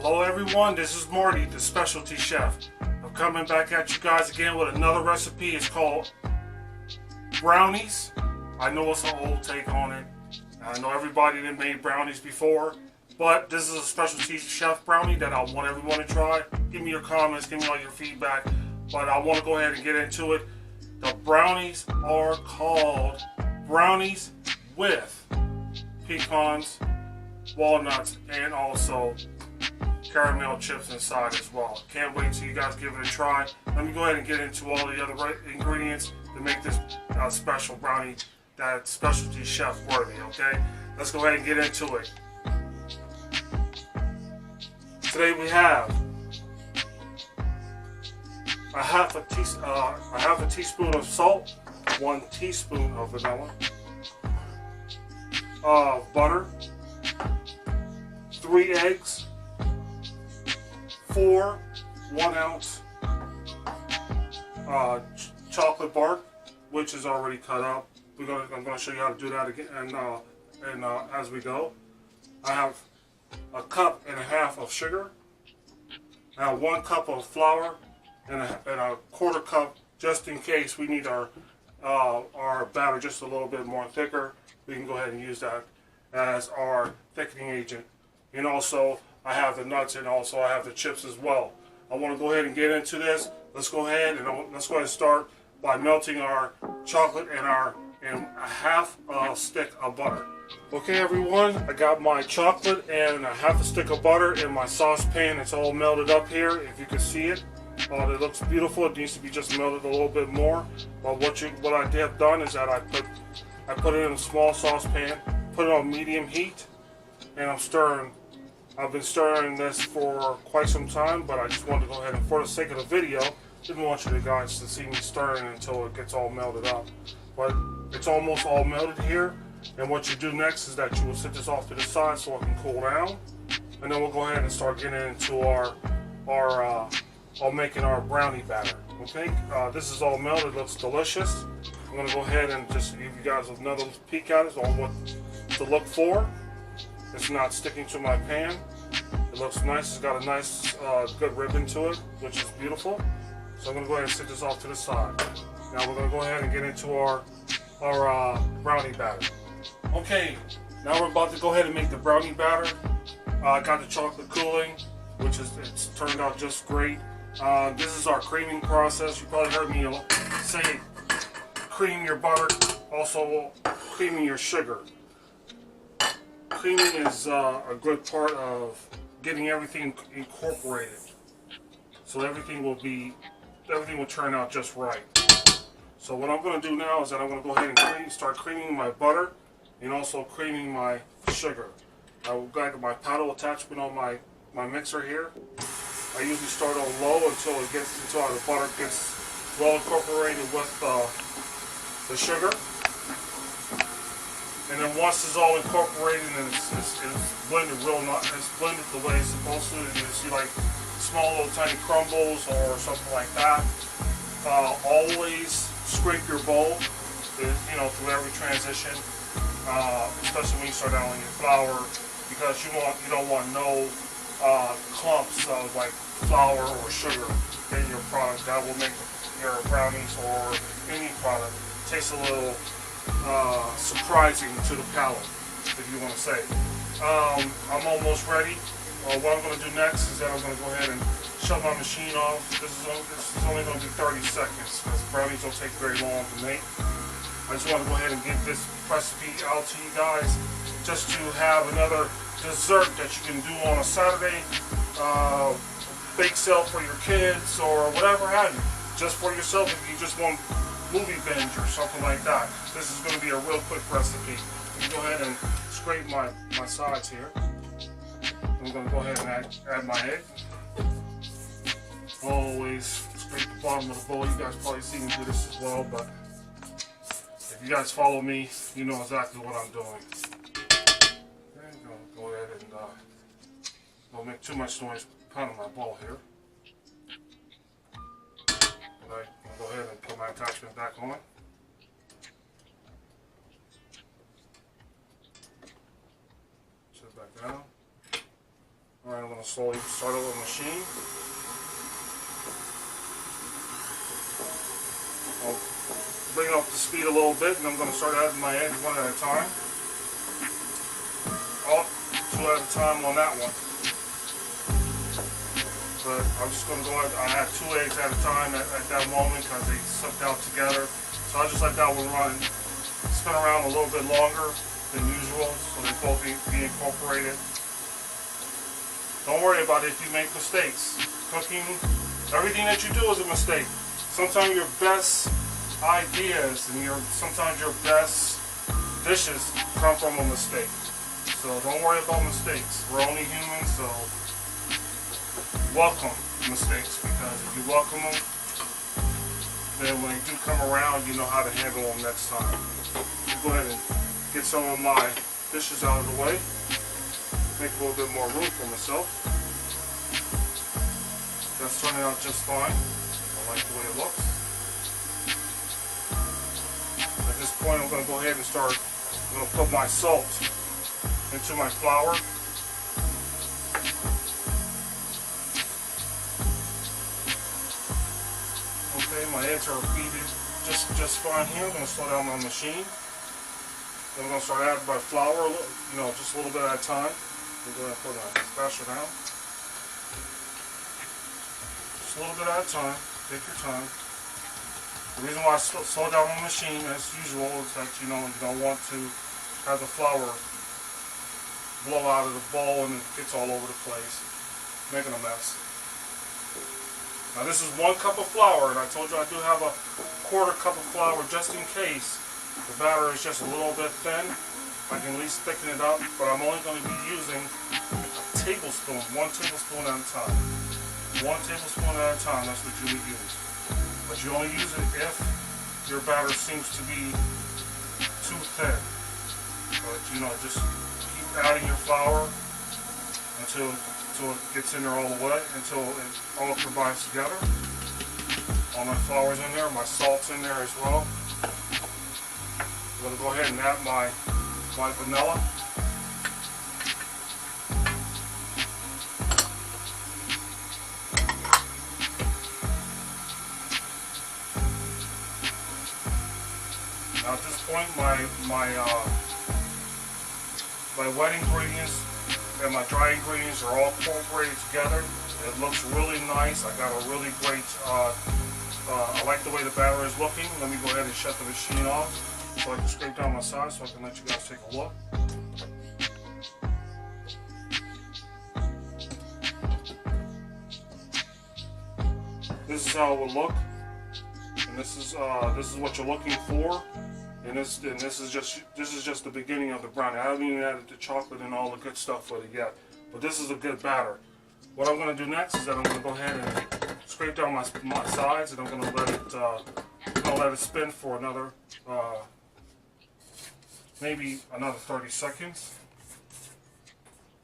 Hello everyone, this is Marty, the specialty chef. I'm coming back at you guys again with another recipe. It's called Brownies. I know it's an old take on it. I know everybody that made brownies before, but this is a specialty chef brownie that I want everyone to try. Give me your comments, give me all your feedback, but I want to go ahead and get into it. The brownies are called brownies with pecans, walnuts, and also caramel chips inside as well. Can't wait till you guys give it a try. Let me go ahead and get into all the other ingredients to make this special brownie that's specialty chef worthy, okay? Let's go ahead and get into it. Today we have a half a teaspoon of salt, 1 teaspoon of vanilla, butter, 3 eggs, 4 1-ounce chocolate bark, which is already cut up. I'm going to show you how to do that again, and as we go. I have a cup and a half of sugar. I have 1 cup of flour and a quarter cup, just in case we need our batter just a little bit more thicker. We can go ahead and use that as our thickening agent. And also, I have the nuts, and also I have the chips as well. I want to go ahead and get into this. Let's go ahead and start by melting our chocolate and a half a stick of butter. Okay, everyone, I got my chocolate and a half a stick of butter in my saucepan. It's all melted up here, if you can see it. It looks beautiful. It needs to be just melted a little bit more. But what I have done is that I put it in a small saucepan, put it on medium heat, and I'm stirring. I've been stirring this for quite some time, but I just wanted to go ahead and, for the sake of the video, didn't want you guys to see me stirring until it gets all melted up. But it's almost all melted here, and what you do next is that you will set this off to the side so it can cool down, and then we'll go ahead and start getting into making our brownie batter. Okay, this is all melted, looks delicious. I'm going to go ahead and just give you guys another peek at it on what to look for. It's not sticking to my pan. It looks nice. It's got a nice, good ribbon to it, which is beautiful. So I'm going to go ahead and set this off to the side. Now we're going to go ahead and get into our brownie batter. Okay, now we're about to go ahead and make the brownie batter. I got the chocolate cooling, which it's turned out just great. This is our creaming process. You probably heard me say cream your butter, also creaming your sugar. Creaming is a good part of getting everything incorporated, so everything will turn out just right. So what I'm going to do now is that I'm going to go ahead and start creaming my butter and also creaming my sugar. I've got my paddle attachment on my mixer here. I usually start on low until the butter gets well incorporated with the sugar. And then once it's all incorporated and it's blended it's blended the way it's supposed to, and you see like small little tiny crumbles or something like that. Always scrape your bowl, through every transition, especially when you start out on your flour, because you don't want no clumps of like flour or sugar in your product. That will make your brownies or any product taste a little surprising to the palate, if you want to say. I'm almost ready. What I'm going to do next is that I'm going to go ahead and shut my machine off. This is only going to be 30 seconds because brownies don't take very long to make. I just want to go ahead and get this recipe out to you guys just to have another dessert that you can do on a Saturday, bake sale for your kids or whatever have you. Just for yourself if you just want movie binge or something like that. This is going to be a real quick recipe. I'm going to go ahead and scrape my sides here. I'm going to go ahead and add my egg. Always scrape the bottom of the bowl. You guys probably see me do this as well, but if you guys follow me, you know exactly what I'm doing. Okay, I'm going to go ahead and don't make too much noise pounding my bowl here. Alright, I'll go ahead and put my attachment back on. Set it back down. Alright, I'm going to to slowly start over the machine. I'll bring it up to speed a little bit, and I'm going to start adding my eggs one at a time. Oh, two at a time on that one. But I'm just going to go ahead, I have 2 eggs at a time at that moment because they sucked out together. So I just let that one run, spin around a little bit longer than usual so they both be incorporated. Don't worry about it if you make mistakes. Cooking, everything that you do is a mistake. Sometimes your best ideas and sometimes your best dishes come from a mistake. So don't worry about mistakes. We're only human, so welcome mistakes, because if you welcome them, then when they do come around, you know how to handle them next time. I'll go ahead and get some of my dishes out of the way. Make a little bit more room for myself. That's turning out just fine. I like the way it looks. At this point, I'm going to go ahead and I'm going to put my salt into my flour. Okay, my eggs are beaten just fine here. I'm going to slow down my machine. Then I'm going to start adding my flour, just a little bit at a time. I'm going to put my spatula down. Just a little bit at a time. Take your time. The reason why I slow down my machine, as usual, is that you don't want to have the flour blow out of the bowl and it gets all over the place, making a mess. Now this is 1 cup of flour, and I told you I do have a 1/4 cup of flour just in case the batter is just a little bit thin. I can at least thicken it up, but I'm only going to be using a tablespoon, 1 tablespoon at a time. 1 tablespoon at a time, that's what you would use. But you only use it if your batter seems to be too thin. But just keep adding your flour until it gets in there all the way, until it all combines together. All my flour's in there, my salt's in there as well. I'm going to go ahead and add my vanilla. Now at this point, my wet ingredients and my dry ingredients are all incorporated together. It looks really nice. I got a really great, I like the way the batter is looking. Let me go ahead and shut the machine off so I can scrape down my sides so I can let you guys take a look. This is how it would look, and this is what you're looking for. And this is just the beginning of the brownie. I haven't even added the chocolate and all the good stuff with it yet. But this is a good batter. What I'm going to do next is that I'm going to go ahead and scrape down my sides, and I'm going to let it spin for another maybe another 30 seconds.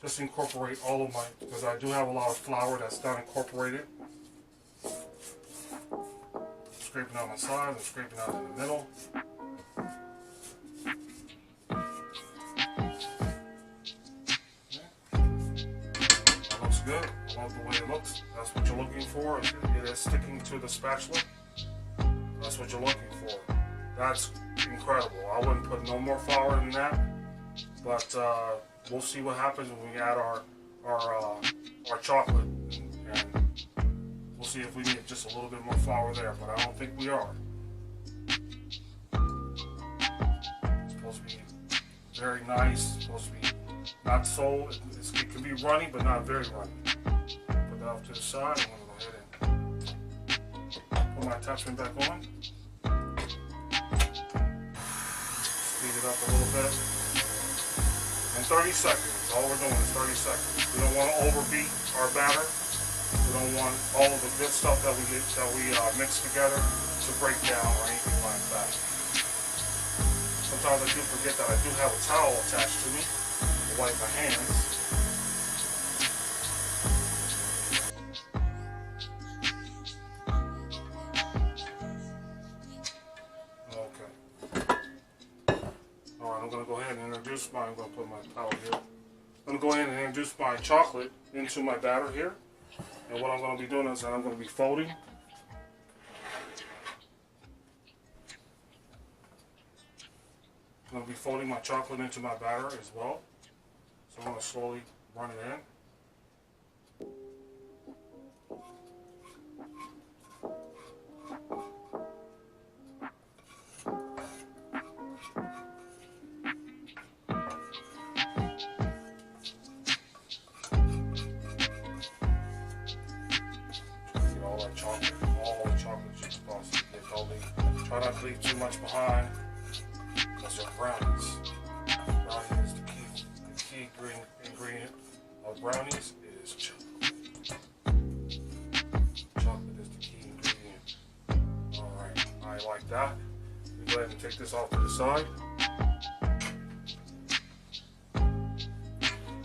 Just incorporate all of because I do have a lot of flour that's not incorporated. Scraping out my sides and scraping out in the middle. Good. I love the way it looks. That's what you're looking for. It is sticking to the spatula. That's what you're looking for. That's incredible. I wouldn't put no more flour than that, but we'll see what happens when we add our chocolate, and we'll see if we need just a little bit more flour there. But I don't think we are. It's supposed to be very nice. It's supposed to be not so, it can be runny, but not very runny. Put that off to the side. I'm going to go ahead and put my attachment back on. Speed it up a little bit. In 30 seconds, all we're doing is 30 seconds. We don't want to overbeat our batter. We don't want all of the good stuff that we mix together to break down or anything like that. Sometimes I do forget that I do have a towel attached to me. Wipe my hands. Okay. Alright, I'm going to go ahead and I'm going to put my towel here. I'm going to go ahead and introduce my chocolate into my batter here. And what I'm going to be doing is I'm going to be folding. I'm going to be folding my chocolate into my batter as well. So I'm going to slowly run it in. All the chocolate you can possibly get. Try not to leave too much behind. Because they're brownies. Brownie is the key ingredient of brownies is chocolate. Chocolate is the key ingredient. Alright, I like that. Go ahead and take this off to the side.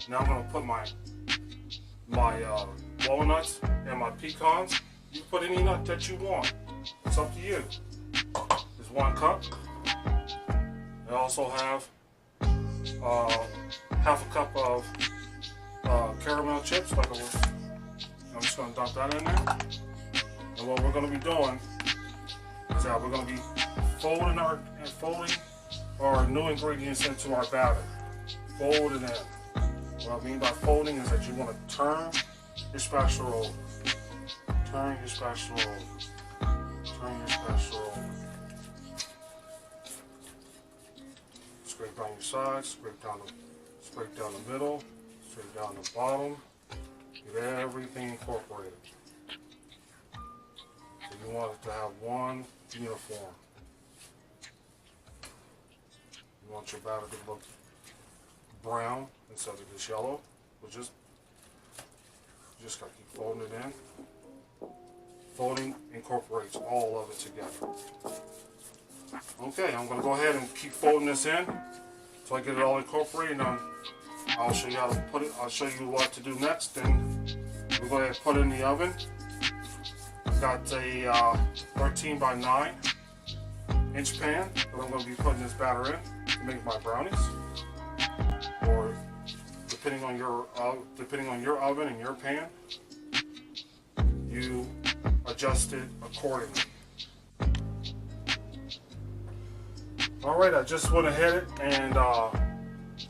Now I'm going to put my walnuts and my pecans. You can put any nut that you want. It's up to you. There's 1 cup. I also have half a cup of caramel chips. I'm just going to dump that in there. And what we're going to be doing is that we're going to be folding our new ingredients into our batter. Fold it in. What I mean by folding is that you want to turn your spatula over. Turn your spatula over. Turn your spatula over. Scrape down your sides, scrape down the middle, scrape down the bottom. Get everything incorporated. So you want it to have one uniform. You want your batter to look brown instead of this yellow. Just gotta keep folding it in. Folding incorporates all of it together. Okay, I'm gonna go ahead and keep folding this in so I get it all incorporated. And I'll show you how to put it. I'll show you what to do next. And we'll go ahead and put it in the oven. I've got a 13 by 9 inch pan that I'm going to be putting this batter in to make my brownies. Or depending on your oven and your pan, you adjust it accordingly. Alright, I just went ahead and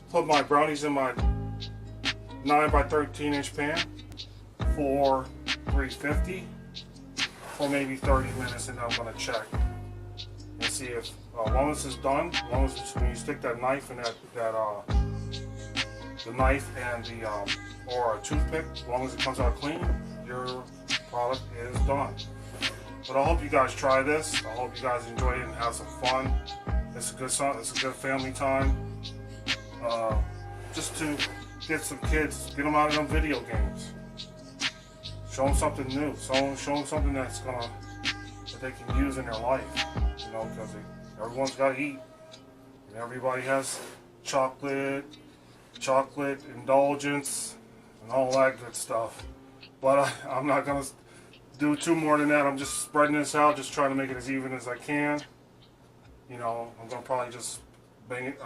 put my brownies in my 9 by 13 inch pan for 350 for maybe 30 minutes, and I'm going to check and see if once it's done, when you stick that knife in the knife and or a toothpick, as long as it comes out clean, your product is done. But I hope you guys try this. I hope you guys enjoy it and have some fun. It's a good family time. Just to get some kids, get them out of them video games. Show them something new. Show them something that they can use in their life. You know, because everyone's got to eat, and everybody has chocolate indulgence, and all that good stuff. But I'm not gonna do too more than that. I'm just spreading this out, just trying to make it as even as I can. You know, I'm gonna probably just bang it,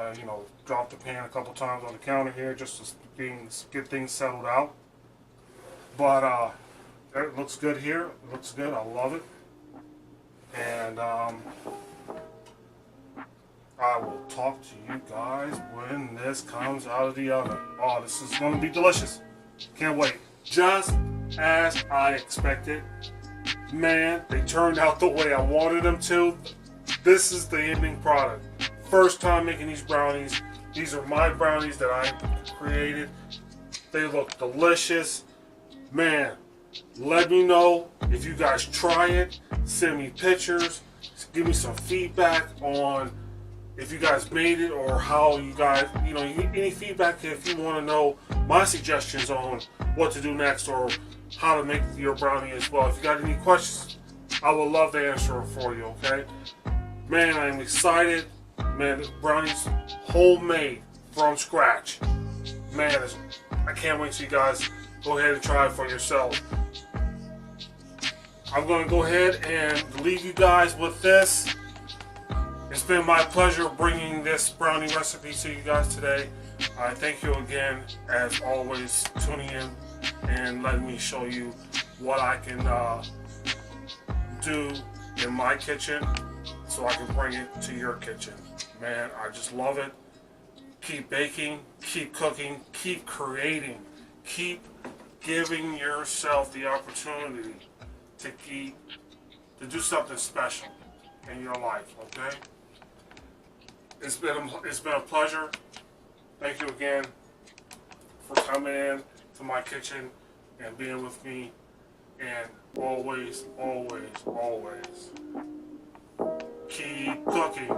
drop the pan a couple times on the counter here, just to get things settled out. But it looks good here. It looks good. I love it. And I will talk to you guys when this comes out of the oven. Oh, this is going to be delicious. Can't wait. Just as I expected. Man, they turned out the way I wanted them to. This is the ending product. First time making these brownies. These are my brownies that I created. They look delicious. Man, let me know if you guys try it. Send me pictures. Give me some feedback on if you guys made it, or how you guys, any feedback if you want to know my suggestions on what to do next, or how to make your brownie as well. If you got any questions, I would love to answer them for you, okay? Man, I'm excited. Man, this brownie's homemade from scratch. Man, I can't wait till you guys go ahead and try it for yourself. I'm going to go ahead and leave you guys with this. It's been my pleasure bringing this brownie recipe to you guys today. I thank you again, as always, tuning in and letting me show you what I can do in my kitchen so I can bring it to your kitchen. Man, I just love it. Keep baking, keep cooking, keep creating, keep giving yourself the opportunity to do something special in your life, okay? It's been a pleasure. Thank you again for coming in to my kitchen and being with me. And always, always, always keep cooking.